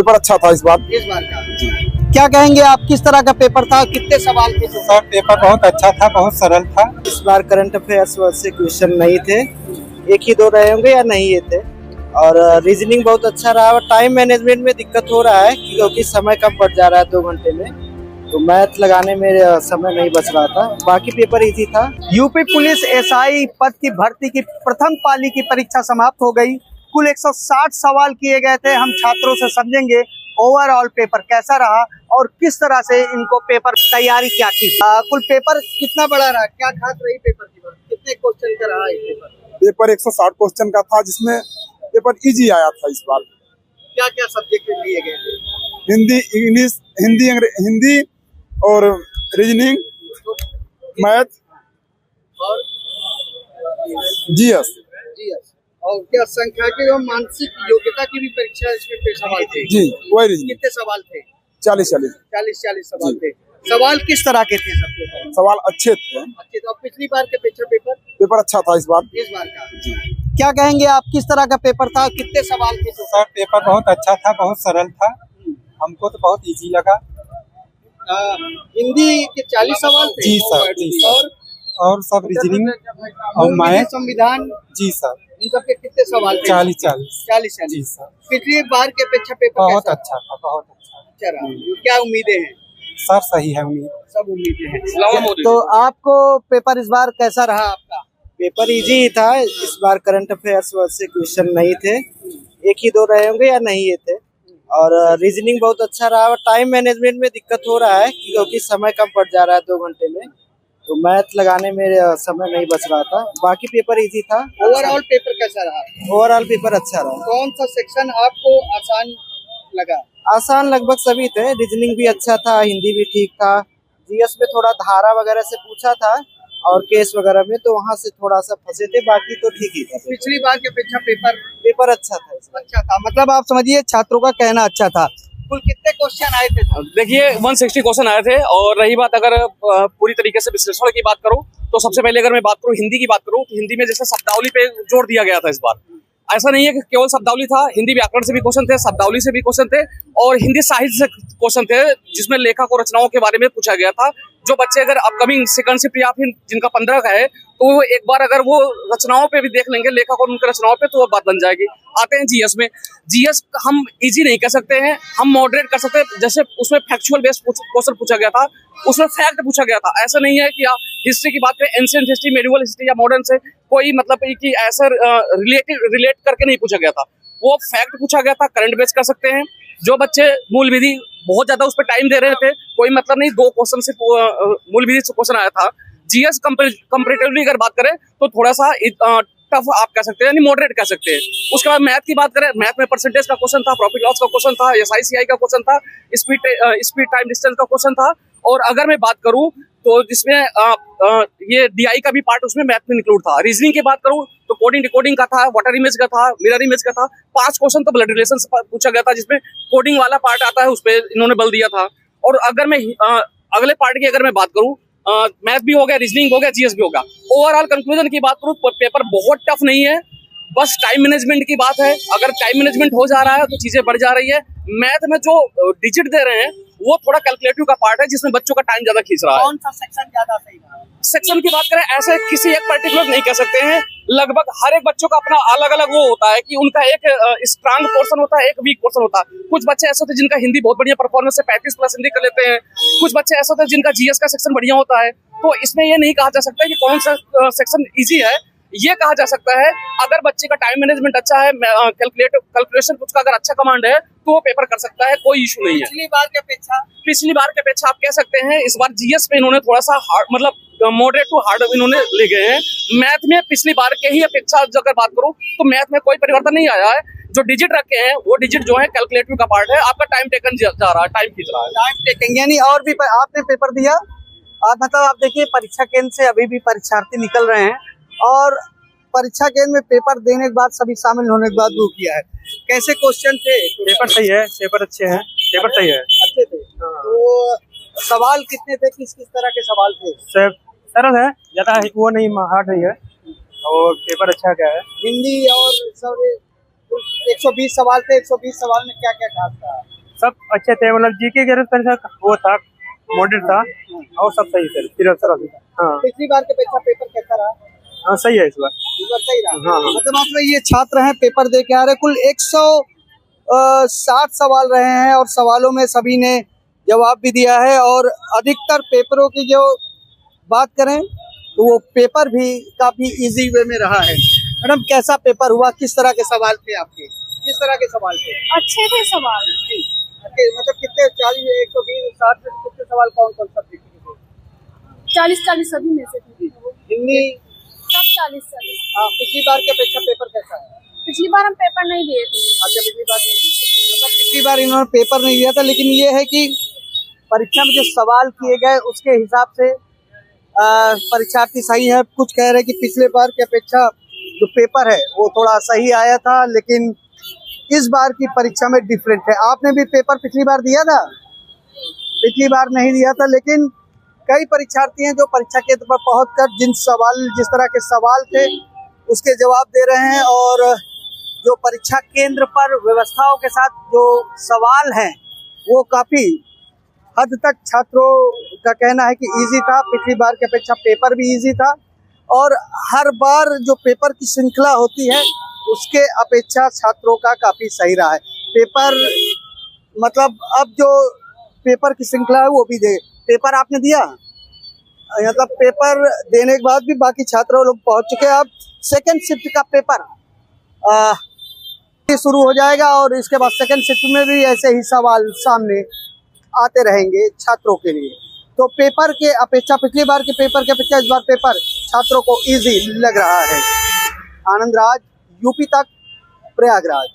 Paper अच्छा था इस बार। का क्या कहेंगे आप, किस तरह का पेपर था, कितने सवाल थे? सर पेपर बहुत अच्छा था, बहुत सरल था। इस बार करंट अफेयर्स से क्वेश्चन नहीं थे, एक ही दो रहे होंगे या नहीं ये थे। और रीजनिंग बहुत अच्छा रहा। और टाइम मैनेजमेंट में दिक्कत हो रहा है क्योंकि समय कम पड़ जा रहा है 2 घंटे में, तो मैथ लगाने में समय नहीं बच रहा था। बाकी पेपर इजी था। यूपी पुलिस एसआई पद की भर्ती की प्रथम पाली की परीक्षा समाप्त हो गई। कुल 160 सवाल किए गए थे। हम छात्रों से समझेंगे ओवरऑल पेपर कैसा रहा और किस तरह से इनको पेपर तैयारी क्या की। कुल पेपर कितना बड़ा रहा, क्या खास रही पेपर की बात, कितने क्वेश्चन का रहा ये पेपर? पेपर 160 क्वेश्चन का था, जिसमें पेपर इजी आया था इस बार। क्या क्या सब्जेक्ट लिए गए थे? हिंदी, इंग्लिश, हिंदी और रीजनिंग, मैथ और जीएस। और क्या सांख्यिकी और मानसिक योग्यता की भी परीक्षा इसमें सवाल थे? जी, वही रीजनिंग। कितने सवाल थे? 40 सवाल थे। सवाल किस तरह के थे सबके? सवाल अच्छे थे। अच्छे। तो पिछली बार के अपेक्षा पेपर अच्छा था इस बार। का क्या कहेंगे आप, किस तरह का पेपर था, कितने सवाल थे? सर पेपर बहुत अच्छा था, बहुत सरल था, हमको तो बहुत इजी लगा। हिंदी के 40 सवाल थे? जी सर, जी सर। और सब रीजनिंग और मैथ, संविधान, जी सर। इन सब के कितने सवाल थे? 40। जी सर। पिछली बार के अपेक्षा पेपर बहुत कैसा अच्छा था, बहुत अच्छा। रहा? क्या उम्मीदें हैं? सर सही है उम्मीद। सब उम्मीदें हैं। तो आपको पेपर इस बार कैसा रहा आपका? पेपर इजी ही था। इस बार करंट अफेयर्स से क्वेश्चन नहीं थे, एक ही दो रहे होंगे या नहीं ये थे। और रीजनिंग बहुत अच्छा रहा। और टाइम मैनेजमेंट में दिक्कत हो रहा है क्योंकि समय कम पड़ जा रहा है 2 घंटे में, तो मैथ लगाने में समय नहीं बच रहा था। बाकी पेपर इजी था। ओवरऑल पेपर कैसा रहा? ओवरऑल पेपर अच्छा रहा। कौन सा सेक्शन आपको आसान लगा? आसान लगभग सभी थे। रीजनिंग भी अच्छा था, हिंदी भी ठीक था। जीएस में थोड़ा धारा वगैरह से पूछा था और केस वगैरह में, तो वहाँ से थोड़ा सा फंसे थे, बाकी तो ठीक ही था। पिछली बार के अपेक्षा पेपर अच्छा था। मतलब आप समझिए छात्रों का कहना अच्छा था। कुल कितने क्वेश्चन आए थे? देखिए 160 क्वेश्चन आए थे। और रही बात अगर पूरी तरीके से विश्लेषण की बात करूं, तो सबसे पहले अगर मैं बात करूं हिंदी की बात करूं, तो हिंदी में जैसे शब्दावली पे जोर दिया गया था इस बार। ऐसा नहीं है कि केवल शब्दावली था, हिंदी व्याकरण से भी क्वेश्चन थे, शब्दावली से भी क्वेश्चन थे और हिंदी साहित्य से क्वेश्चन थे, जिसमें लेखक और रचनाओं के बारे में पूछा गया था। जो बच्चे अगर अपकमिंग सेकंड शिफ्ट या फिर जिनका 15 का है, तो वो एक बार अगर वो रचनाओं पे भी देख लेंगे, लेखक और उनके रचनाओं पे, तो वो बात बन जाएगी। आते हैं जीएस में। जीएस हम इजी नहीं कह सकते हैं, हम मॉडरेट कर सकते हैं। जैसे उसमें फैक्चुअल बेस्ड क्वेश्चन पूछा गया था, उसमें फैक्ट पूछा गया था। ऐसा नहीं है कि हिस्ट्री की बात करें, एंशिएंट हिस्ट्री, मेडिवल हिस्ट्री या मॉडर्न से कोई मतलब कि ऐसा रिलेट करके नहीं पूछा गया था। वो फैक्ट पूछा गया था, करंट बेस कर सकते हैं। जो बच्चे मूल विधि बहुत ज्यादा उस पर टाइम दे रहे थे, कोई मतलब नहीं, 2 क्वेश्चन से मूल विधि से क्वेश्चन आया था। जीएस कंपैरेटिवली अगर बात करें तो थोड़ा सा टफ आप कह सकते हैं, यानी मॉडरेट कह सकते हैं। उसके बाद मैथ की बात करें, मैथ में परसेंटेज का क्वेश्चन था, प्रॉफिट लॉस का क्वेश्चन था, एसआईसीआई का क्वेश्चन था, स्पीड टाइम डिस्टेंस का क्वेश्चन था। और अगर मैं बात करूं तो जिसमें ये डीआई का भी पार्ट उसमें मैथ में इंक्लूड था। रीजनिंग की बात करूं तो कोडिंग डिकोडिंग का था, वाटर इमेज का था, मिरर इमेज का था। 5 क्वेश्चन तो ब्लड रिलेशन से पूछा गया था, जिसमें कोडिंग वाला पार्ट आता है, उस पर इन्होंने बल दिया था। और अगर मैं अगले पार्ट की अगर मैं बात करूं, मैथ भी हो गया, रीजनिंग हो गया, जीएस भी होगा। ओवरऑल कंक्लूजन की बात करूं, पेपर बहुत टफ नहीं है, बस टाइम मैनेजमेंट की बात है। अगर टाइम मैनेजमेंट हो जा रहा है तो चीजें बढ़ जा रही है। मैथ में जो डिजिट दे रहे हैं वो थोड़ा कैलकुलेटिव का पार्ट है, जिसमें बच्चों का टाइम ज्यादा खींच रहा है। कौन सा सेक्शन ज्यादा सही रहा? सेक्शन की बात करें, ऐसे किसी एक पर्टिकुलर नहीं कह सकते हैं। लगभग हर एक बच्चों का अपना अलग अलग वो होता है कि उनका एक स्ट्रांग पोर्शन होता है, एक वीक पोर्शन होता है। कुछ बच्चे ऐसे होते हैं जिनका हिंदी बहुत बढ़िया परफॉर्मेंस है, 35+ हिंदी कर लेते हैं। कुछ बच्चे ऐसे होते हैं जिनका जीएस का सेक्शन बढ़िया होता है। तो इसमें ये नहीं कहा जा सकता कि कौन सा सेक्शन इजी है। ये कहा जा सकता है अगर बच्चे का टाइम मैनेजमेंट अच्छा है, कैलकुलेशन कुछ का अगर अच्छा कमांड है, तो वो पेपर कर सकता है, कोई इशू नहीं है। पिछली बार के अपेक्षा आप कह सकते हैं इस बार जीएस में इन्होंने थोड़ा सा हार्ड, मतलब मॉडरेट टू हार्ड इन्होंने ले गए हैं। मैथ में पिछली बार के ही अपेक्षा अगर बात करूं तो मैथ में कोई परिवर्तन नहीं आया है। जो डिजिट रखे हैं वो डिजिट जो है कैलकुलेटिव का पार्ट है। आपका टाइम टेकन जा रहा है, टाइम खींच रहा है। टाइम टेकिंग यानी और भी आपने पेपर दिया, मतलब आप देखिए परीक्षा केंद्र से अभी भी परीक्षार्थी निकल रहे हैं और परीक्षा केंद्र में पेपर देने के बाद सभी शामिल होने के बाद वो किया है। कैसे क्वेश्चन थे? पेपर सही है, पेपर अच्छे हैं, पेपर सही है, अच्छे थे। तो सवाल कितने थे, किस किस तरह के सवाल थे? सरल है, ज्यादा वो नहीं, हार्ड नहीं है और पेपर अच्छा गया है। हिंदी और सब 120 सवाल थे, 120 सवाल में क्या क्या खास था? सब अच्छे थे, मतलब जीके के वो था, मॉडल था और सब सही थे, सरल। हाँ पिछली बार के अपेक्षा पेपर कैसा रहा? हाँ सही है इस बार। इस बार सही रहा। हाँ, हाँ। मतलब ये छात्र हैं, पेपर दे के आ रहे, कुल 160 सवाल रहे हैं और सवालों में सभी ने जवाब भी दिया है। और अधिकतर पेपरों की जो बात करें तो वो पेपर भी काफी इजी वे में रहा है। मैडम कैसा पेपर हुआ, किस तरह के सवाल थे आपके, किस तरह के सवाल थे? अच्छे थे सवाल। मतलब कितने 40, 120, 60 में कितने सवाल कौन कौन सब्जेक्ट के थे? 40 सभी में से थे। हिंदी सब 40। पिछली बार की अपेक्षा पेपर कैसा है? पिछली बार हम पेपर नहीं दिए थे। अच्छा, पिछली बार नहीं दिए। मतलब पिछली बार इन्होंने पेपर नहीं दिया था, लेकिन ये है कि परीक्षा में जो सवाल किए गए उसके हिसाब से परीक्षार्थी सही है। कुछ कह रहे हैं कि पिछले बार की अपेक्षा जो पेपर है वो थोड़ा सही आया था, लेकिन इस बार की परीक्षा में डिफरेंट है। आपने भी पेपर पिछली बार दिया था? पिछली बार नहीं दिया था, लेकिन कई परीक्षार्थी हैं जो परीक्षा केंद्र पर पहुंचकर जिस तरह के सवाल थे उसके जवाब दे रहे हैं। और जो परीक्षा केंद्र पर व्यवस्थाओं के साथ जो सवाल हैं वो काफी हद तक छात्रों का कहना है कि इजी था। पिछली बार की अपेक्षा पेपर भी इजी था और हर बार जो पेपर की श्रृंखला होती है उसके अपेक्षा छात्रों का काफी सही रहा है पेपर। मतलब अब जो पेपर की श्रृंखला है वो भी दे। पेपर आपने दिया, मतलब पेपर देने के बाद भी बाकी छात्रों लोग पहुंच चुके हैं। अब सेकंड शिफ्ट का पेपर शुरू हो जाएगा और इसके बाद सेकंड शिफ्ट में भी ऐसे ही सवाल सामने आते रहेंगे छात्रों के लिए। तो पेपर के अपेक्षा, पिछली बार के पेपर के अपेक्षा इस बार पेपर छात्रों को इजी लग रहा है। आनंद राज, यूपी तक, प्रयागराज।